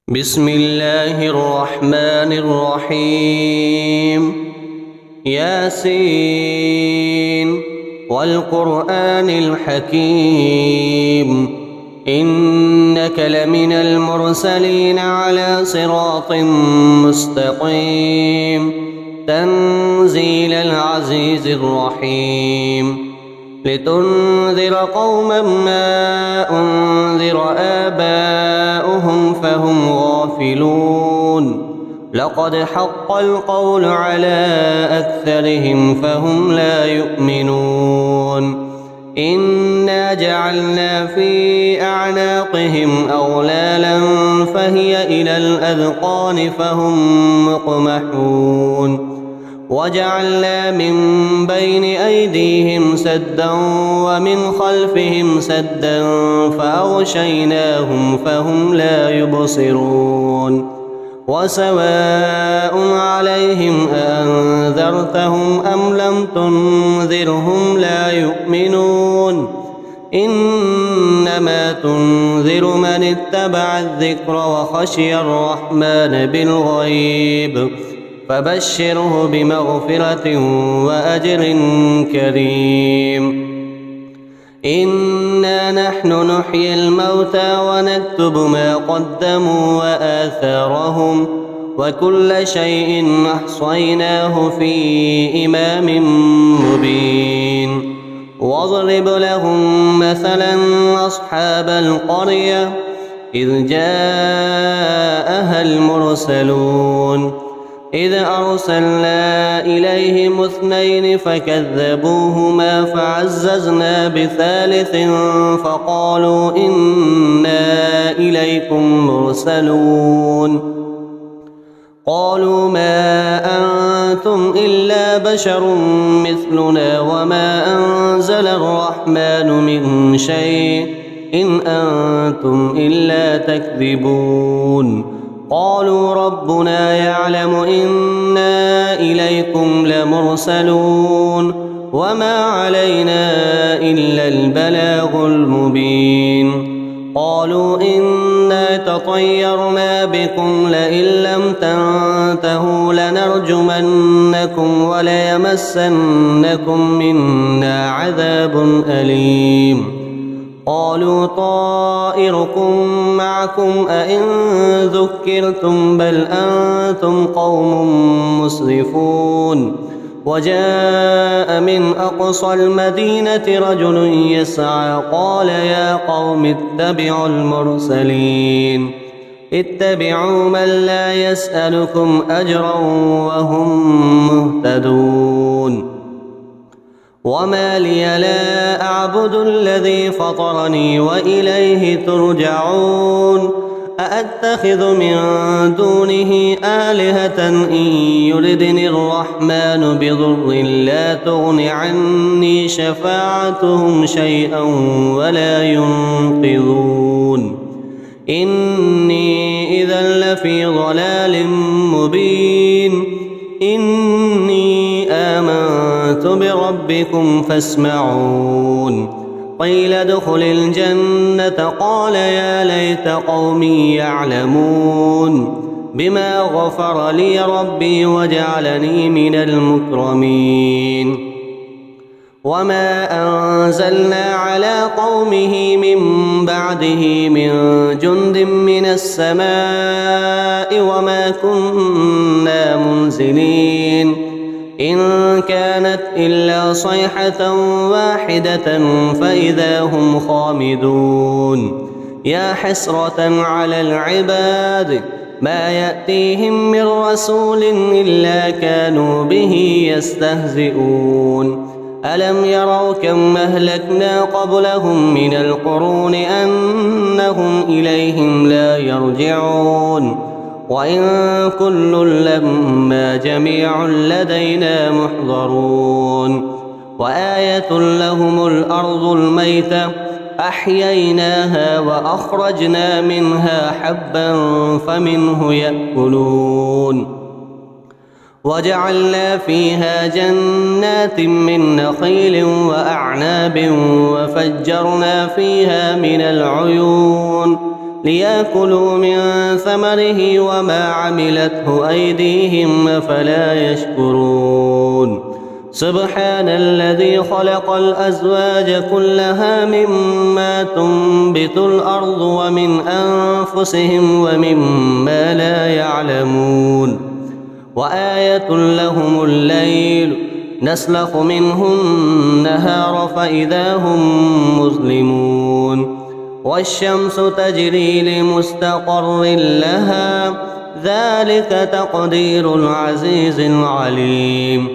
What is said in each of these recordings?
بسم الله الرحمن الرحيم. ياسين والقرآن الحكيم إنك لمن المرسلين على صراط مستقيم تنزيل العزيز الرحيم لتنذر قوما ما أنذر آباؤهم فهم غافلون لقد حق القول على أكثرهم فهم لا يؤمنون إنا جعلنا في أعناقهم أغلالا فهي إلى الأذقان فهم مقمحون وجعلنا من بين أيديهم سدا ومن خلفهم سدا فأغشيناهم فهم لا يبصرون وسواء عليهم أأنذرتهم أم لم تنذرهم لا يؤمنون إنما تنذر من اتبع الذكر وخشي الرحمن بالغيب فبشره بمغفرة وأجر كريم. إنا نحن نحيي الموتى ونكتب ما قدموا وآثارهم وكل شيء أحصيناه في إمام مبين. واضرب لهم مثلا أصحاب القرية إذ جاءها المرسلون إذ أرسلنا إليهم 2 فكذبوهما فعززنا ب3 فقالوا إنا إليكم مرسلون قالوا ما أنتم إلا بشر مثلنا وما أنزل الرحمن من شيء إن أنتم إلا تكذبون قالوا ربنا يعلم إنا إليكم لمرسلون وما علينا إلا البلاغ المبين. قالوا إنا تطيرنا بكم لئن لم تنتهوا لنرجمنكم وليمسنكم منا عذاب أليم. قالوا طائركم معكم أئن ذكرتم بل أنتم قوم مسرفون. وجاء من أقصى المدينة رجل يسعى قال يا قوم اتبعوا المرسلين اتبعوا من لا يسألكم أجرا وهم مهتدون. وما لي لا أعبد الذي فطرني وإليه ترجعون أأتخذ من دونه آلهة إن يردني الرحمن بضر لا تغن عني شفاعتهم شيئا ولا ينقذون إني إذا لفي ضلال مبين. إني آمنت بربكم فاسمعون. قيل ادخل الجنة قال يا ليت قومي يعلمون بما غفر لي ربي وجعلني من المكرمين. وما أنزلنا على قومه من بعده من جند من السماء وما كنا منزلين إن كانت إلا صيحة واحدة فإذا هم خامدون. يا حسرة على العباد ما يأتيهم من رسول إلا كانوا به يستهزئون. ألم يروا كم أهلكنا قبلهم من القرون أنهم إليهم لا يرجعون وإن كل لما جميع لدينا محضرون. وآية لهم الأرض الميتة أحييناها وأخرجنا منها حبا فمنه يأكلون وجعلنا فيها جنات من نخيل وأعناب وفجرنا فيها من العيون ليأكلوا من ثمره وما عملته أيديهم أفلا يشكرون سبحان الذي خلق الأزواج كلها مما تنبت الأرض ومن أنفسهم ومما لا يعلمون وآية لهم الليل نسلخ منه النهار فإذا هم مظلمون والشمس تجري لمستقر لها ذلك تقدير العزيز العليم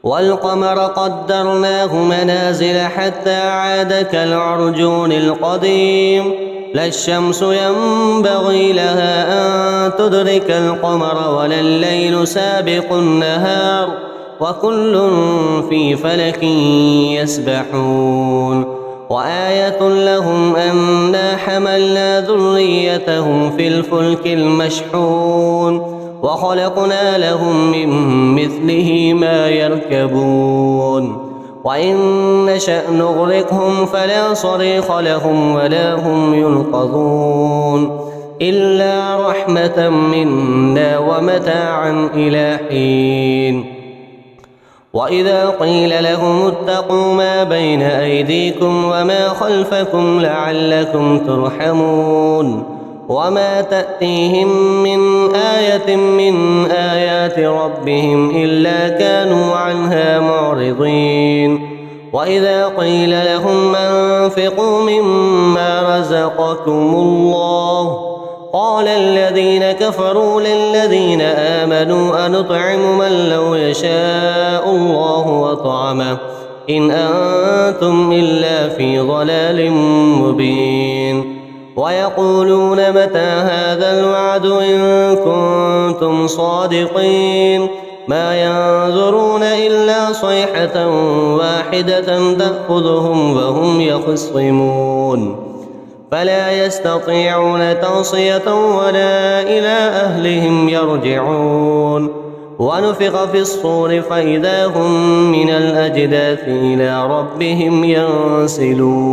والقمر قدرناه منازل حتى عاد كالعرجون القديم لا الشمس ينبغي لها أن تدرك القمر ولا الليل سابق النهار وكل في فلك يسبحون وآية لهم أنا حملنا ذريتهم في الفلك المشحون وخلقنا لهم من مثله ما يركبون وإن نشأ نغرقهم فلا صريخ لهم ولا هم ينقذون إلا رحمة منا ومتاعا إلى حين وإذا قيل لهم اتقوا ما بين أيديكم وما خلفكم لعلكم ترحمون وما تأتيهم من آية من آيات ربهم إلا كانوا عنها معرضين وإذا قيل لهم أنفقوا مما رزقكم الله قال الذين كفروا للذين آمنوا أنطعم من لو يشاء الله وطعمه إن أنتم إلا في ضلال مبين ويقولون متى هذا الوعد إن كنتم صادقين ما ينظرون إلا صيحة واحدة تأخذهم وهم يخصمون فلا يستطيعون توصية ولا إلى أهلهم يرجعون ونفخ في الصور فإذا هم من الأجداث إلى ربهم ينسلون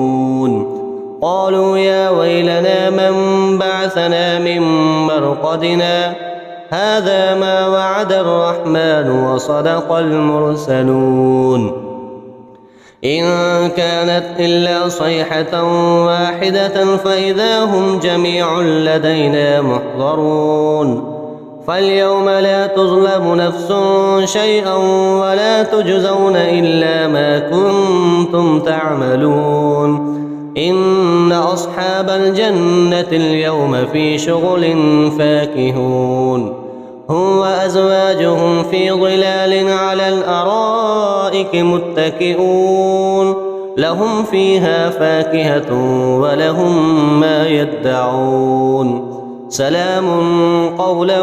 قالوا يا ويلنا من بعثنا من مرقدنا هذا ما وعد الرحمن وصدق المرسلون إن كانت إلا صيحة واحدة فإذا هم جميع لدينا محضرون فاليوم لا تظلم نفس شيئا ولا تجزون إلا ما كنتم تعملون إن أصحاب الجنة اليوم في شغل فاكهون هم وأزواجهم في ظلال على الأرائك متكئون لهم فيها فاكهة ولهم ما يدعون سلام قولا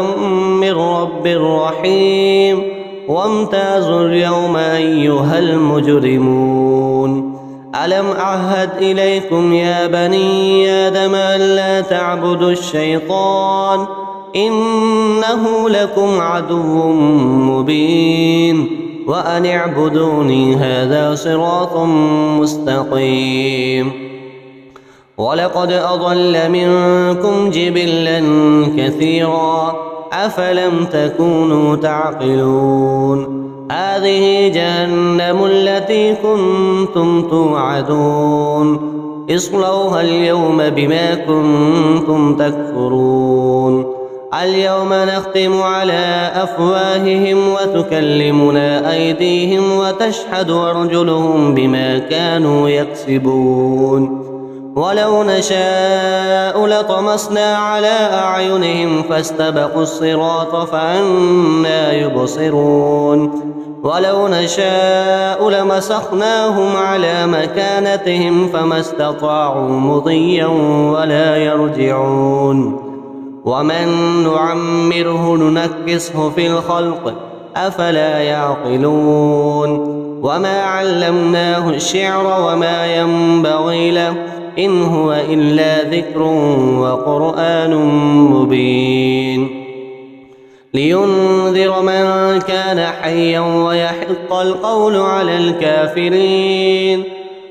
من رب رحيم وامتازوا اليوم أيها المجرمون ألم أعهد إليكم يا بني آدم ألا تعبدوا الشيطان إنه لكم عدو مبين وأن اعبدوني هذا صراط مستقيم ولقد أضل منكم جبلا كثيرا أفلم تكونوا تعقلون هذه جهنم التي كنتم توعدون اصلوها اليوم بما كنتم تكفرون اليوم نختم على أفواههم وتكلمنا أيديهم وتشهد أرجلهم بما كانوا يكسبون ولو نشاء لطمسنا على أعينهم فاستبقوا الصراط فأنى يبصرون ولو نشاء لمسخناهم على مكانتهم فما استطاعوا مضيا ولا يرجعون ومن نعمره ننكسه في الخلق أفلا يعقلون وما علمناه الشعر وما ينبغي له إن هو إلا ذكر وقرآن مبين لينذر من كان حيا ويحق القول على الكافرين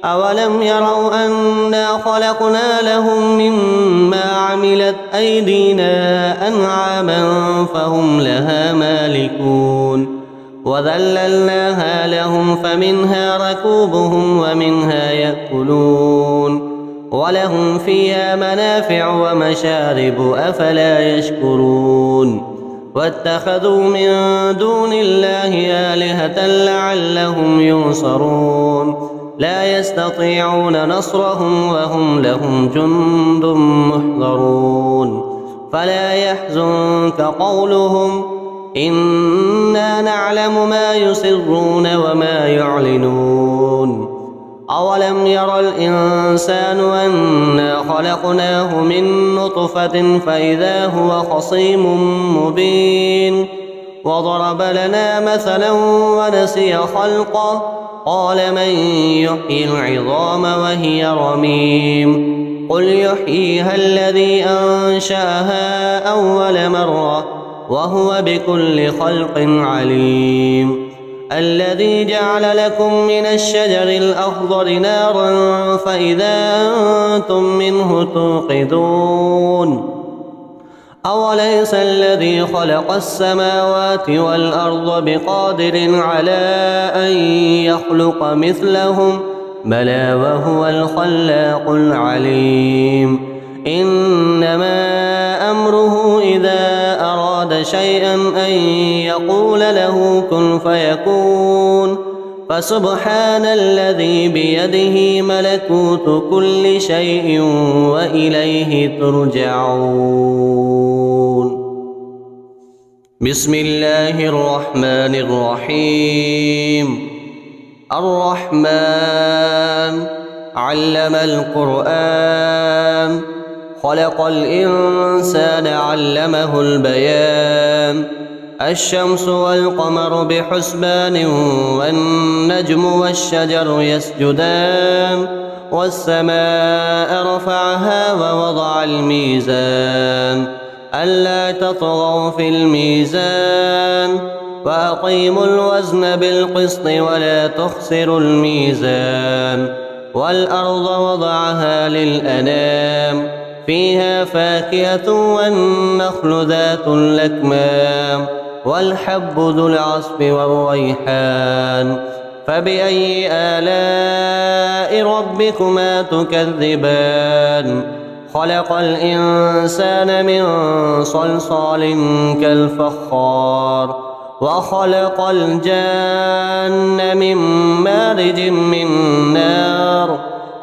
أولم يروا أنا خلقنا لهم مما عملت أيدينا أنعاما فهم لها مالكون وذللناها لهم فمنها ركوبهم ومنها يأكلون ولهم فيها منافع ومشارب أفلا يشكرون واتخذوا من دون الله آلهة لعلهم ينصرون لا يستطيعون نصرهم وهم لهم جند محضرون فلا يحزنك قولهم إنا نعلم ما يسرون وما يعلنون أولم ير الإنسان أنا خلقناه من نطفة فإذا هو خصيم مبين وضرب لنا مثلا ونسي خلقه قال من يحيي العظام وهي رميم قل يحييها الذي أنشأها أول مرة وهو بكل خلق عليم الذي جعل لكم من الشجر الأخضر نارا فإذا أنتم منه توقدون أوليس الذي خلق السماوات والأرض بقادر على أن يخلق مثلهم بلى وهو الخلاق العليم إنما أمره إذا أراد شيئا أن يقول له كن فيكون فسبحان الذي بيده ملكوت كل شيء وإليه ترجعون بسم الله الرحمن الرحيم الرحمن علم القرآن خلق الإنسان علمه البيان الشمس والقمر بحسبان والنجم والشجر يسجدان والسماء رفعها ووضع الميزان ألا تطغوا في الميزان وأقيموا الوزن بالقسط ولا تخسروا الميزان والأرض وضعها للأنام فيها فاكهة والنخل ذات الأكمام والحب ذو العصف والريحان فبأي آلاء ربكما تكذبان خلق الإنسان من صلصال كالفخار وخلق الجان من مارج من نار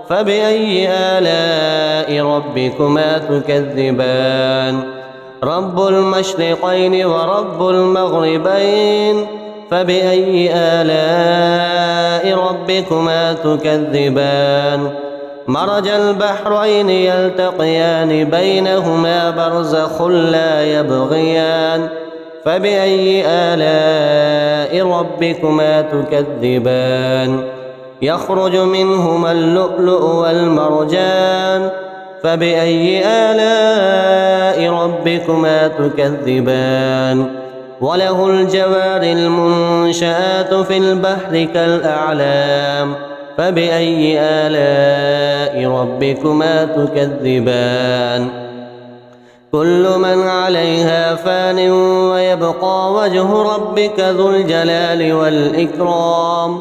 فبأي آلاء ربكما تكذبان رب المشرقين ورب المغربين فبأي آلاء ربكما تكذبان مرج البحرين يلتقيان بينهما برزخ لا يبغيان فبأي آلاء ربكما تكذبان يخرج منهما اللؤلؤ والمرجان فبأي آلاء ربكما تكذبان وله الجوار المنشآت في البحر كالأعلام فبأي آلاء ربكما تكذبان كل من عليها فان ويبقى وجه ربك ذو الجلال والإكرام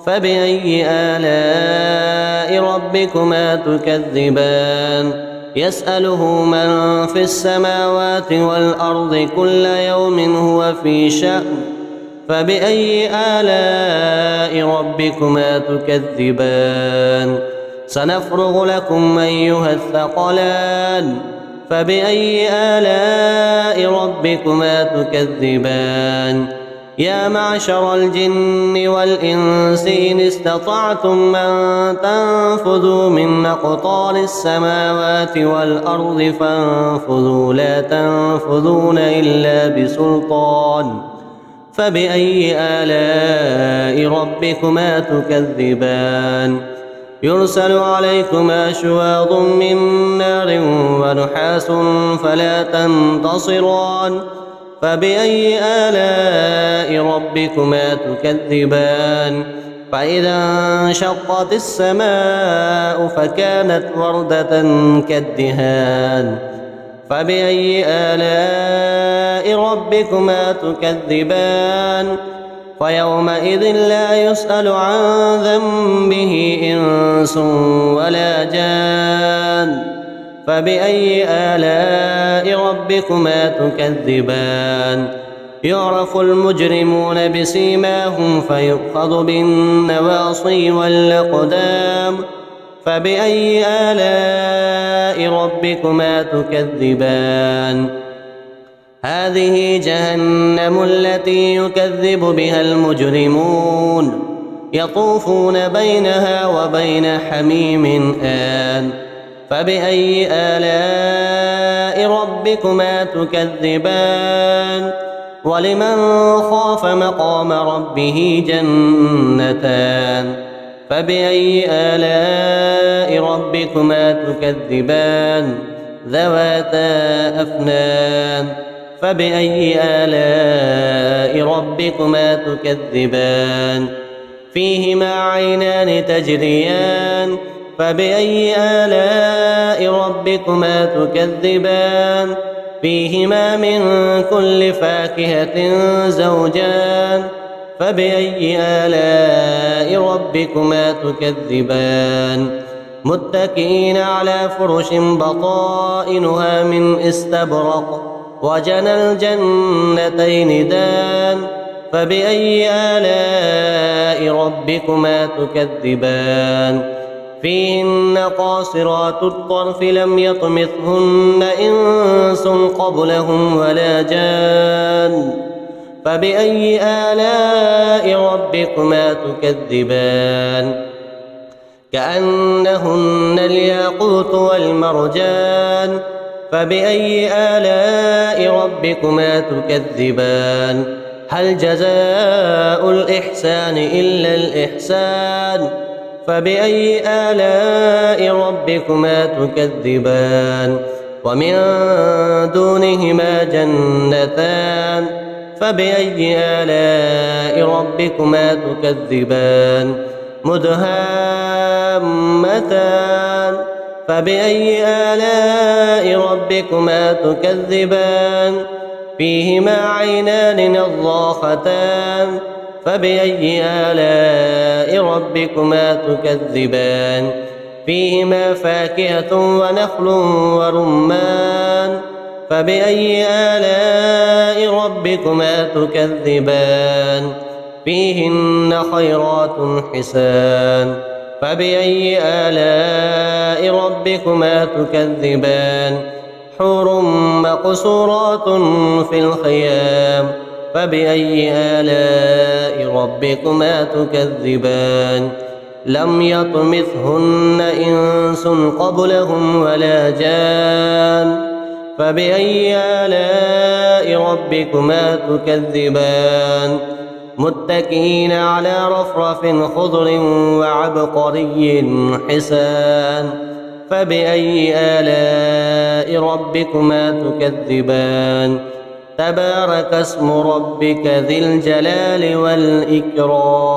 فبأي آلاء ربكما تكذبان يسأله من في السماوات والأرض كل يوم هو في شأن فبأي آلاء ربكما تكذبان سنفرغ لكم أيها الثقلان فبأي آلاء ربكما تكذبان يا معشر الجن والإنس إن استطعتم أن تنفذوا من أقطار السماوات والأرض فانفذوا لا تنفذون إلا بسلطان فبأي آلاء ربكما تكذبان يرسل عليكما شواظ من نار ونحاس فلا تنتصران فبأي آلاء ربكما تكذبان فإذا انشقت السماء فكانت وردة كالدهان فبأي آلاء ربكما تكذبان فيومئذ لا يسأل عن ذنبه إنس ولا جان فبأي آلاء ربكما تكذبان يعرف المجرمون بسيماهم فيؤخذ بالنواصي والأقدام فبأي آلاء ربكما تكذبان هذه جهنم التي يكذب بها المجرمون يطوفون بينها وبين حميم آن فبأي آلاء ربكما تكذبان ولمن خاف مقام ربه جنتان فبأي آلاء ربكما تكذبان ذواتا أفنان فبأي آلاء ربكما تكذبان فيهما عينان تجريان فبأي آلاء ربكما تكذبان فيهما من كل فاكهة زوجان فبأي آلاء ربكما تكذبان متكئين على فرش بطائنها من استبرق وجنى الجنتين دان فبأي آلاء ربكما تكذبان فيهن قاصرات الطرف لم يطمثهن إنس قبلهم ولا جان فبأي آلاء ربكما تكذبان كأنهن الياقوت والمرجان فبأي آلاء ربكما تكذبان هل جزاء الإحسان إلا الإحسان فبأي آلاء ربكما تكذبان ومن دونهما جنتان فبأي آلاء ربكما تكذبان مدهامتان فبأي آلاء ربكما تكذبان فيهما عينان نضاختان فبأي آلاء ربكما تكذبان فيهما فاكهة ونخل ورمان فبأي آلاء ربكما تكذبان فيهن خيرات حسان فبأي آلاء ربكما تكذبان حور مقصورات في الخيام فبأي آلاء ربكما تكذبان لم يطمثهن إنس قبلهم ولا جان فبأي آلاء ربكما تكذبان متكئين على رفرف خضر وعبقري حسان فبأي آلاء ربكما تكذبان تبارك اسم ربك ذي الجلال والإكرام